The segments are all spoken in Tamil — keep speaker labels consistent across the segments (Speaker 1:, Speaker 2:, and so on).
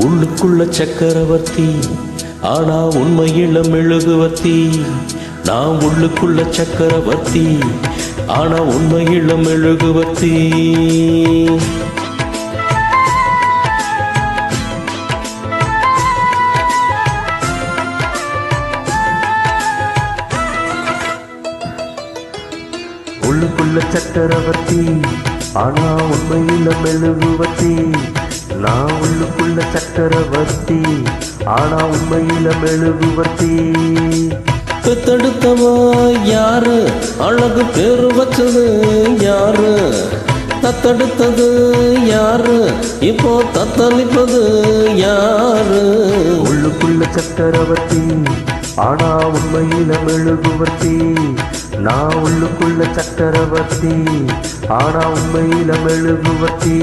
Speaker 1: உள்ளுக்குள்ள சக்கரவர்த்தி ஆனா உண்மையில மெழுகுவர்த்தி. நான் உள்ளுக்குள்ள சக்கரவர்த்தி ஆனா உண்மையில மெழுகுவர்த்தி. உள்ளுக்குள்ள சக்கரவர்த்தி ஆனா உண்மையில மெழுகுவர்த்தி. நான் உள்ளுக்குள்ள சக்கரவர்த்தி ஆனா உண்மையில மெழுகுவர்த்தி. பெத்தெடுத்தவ யாரு, அழகு பேரு வச்சது யாரு, தத்தெடுத்தது யாரு, இப்போ தத்தளிப்பது யாரு. உள்ளுக்குள்ள சக்கரவர்த்தி ஆனா உண்மையில மெழுகுவர்த்தி. நான் உள்ளுக்குள்ள சக்கரவர்த்தி ஆனா உண்மையில மெழுகுவர்த்தி.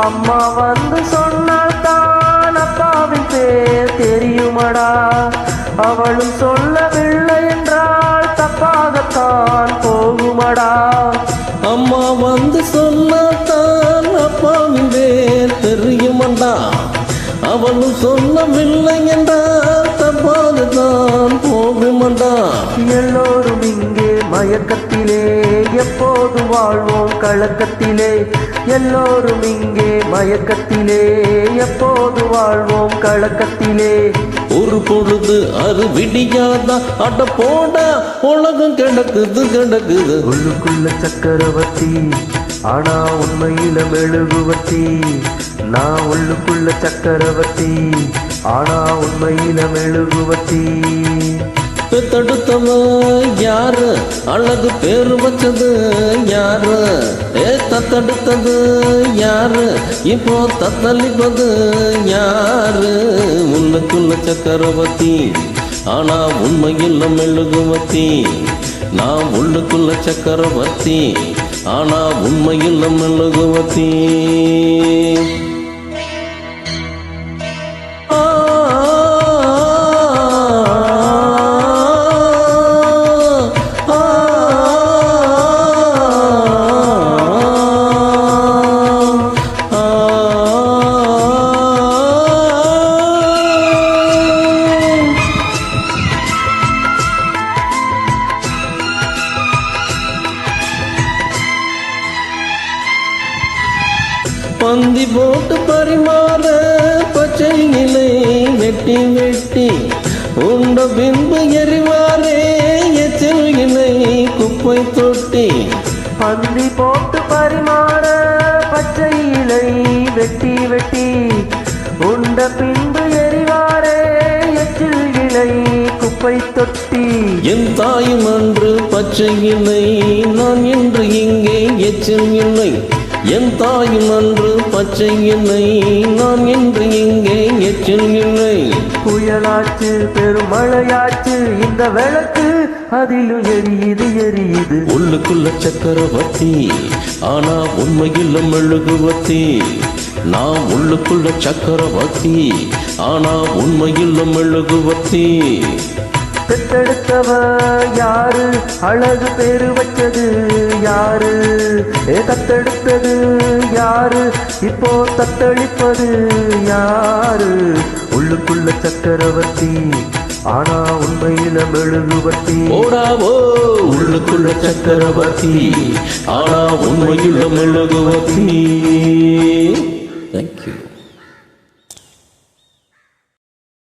Speaker 1: அம்மா வந்து சொன்னால் தான் அப்பாவின் பேர் தெரியுமடா. அவளும் சொல்லவில்லை என்றால் தப்பாகத்தான் போகுமடா. அம்மா வந்து சொன்னால் தான் அப்பாவின் பேர் தெரியுமடா. அவளும் சொல்லவில்லை என்றால் தப்பாகத்தான் போகுமடா. எல்லோரும் இங்கே மயக்கத்திலே எப்போது வாழ்வோம் கலக்கத்திலே. எல்லோரும் இங்கே மயக்கத்திலே எப்போது வாழ்வோம் கலக்கத்திலே. ஒரு பொழுது அது விடியாதா, அட போடா உலகம் கிடக்குது கிடக்குது. உள்ளுக்குள்ள சக்கரவர்த்தி ஆனா உண்மையில மெழுகுவர்த்தி. நான் உள்ளுக்குள்ள சக்கரவர்த்தி ஆனா உண்மையில மெழுகுவர்த்தி. பெத்தெடுத்தவ யாரு, அழகு பேரு வச்சது யாரு, தத்தெடுத்தது யாரு, இப்போ தத்தளிப்பது யாரு. உள்ளுக்குள்ள சக்கரவர்த்தி ஆனா உண்மையில் மெழுகுவர்த்தி. நான் உள்ளுக்குள்ள சக்கரவர்த்தி ஆனா உண்மையில் மெழுகுவர்த்தி. பந்தி போட்டு பரிமாற பச்சை இலை வெட்டி வெட்டி உண்ட பின்பு எறிவாரே எச்சில் இலை குப்பை தொட்டி. பந்தி போட்டு பரிமாற பச்சை இலை வெட்டி வெட்டி உண்ட பின்பு எறிவாரே எச்சில் இலை குப்பை தொட்டி. என் தாயும் அன்று பச்சை இலை, நான் இன்று இங்கே எச்சில் இல்லை. என் தாயும் அன்று பச்சை இல்லை, நான் இன்று இங்கே எச்சில் இல்லை. புயலாச்சு பெருமழையாச்சு இந்த விளக்கு அதிலும் எரியுது எரியுது. உள்ளுக்குள்ள சக்கரவர்த்தி ஆனா உண்மையில் மெழுகுவர்த்தி. நான் உள்ளுக்குள்ள சக்கரவர்த்தி ஆனா உண்மையில் மெழுகுவர்த்தி. பெத்தெடுத்தவ யாரு, அழகு பேரு வச்சது யாரு, தத்தெடுத்தது யாரு, இப்போ தத்தளிப்பது யாரு. உள்ளுக்குள்ள சக்கரவர்த்தி ஆனா உண்மையில மெழுகுவர்த்தி. ஓடாவோ உள்ளுக்குள்ள சக்கரவர்த்தி ஆனா உண்மையில மெழுகுவர்த்தி. Thank you.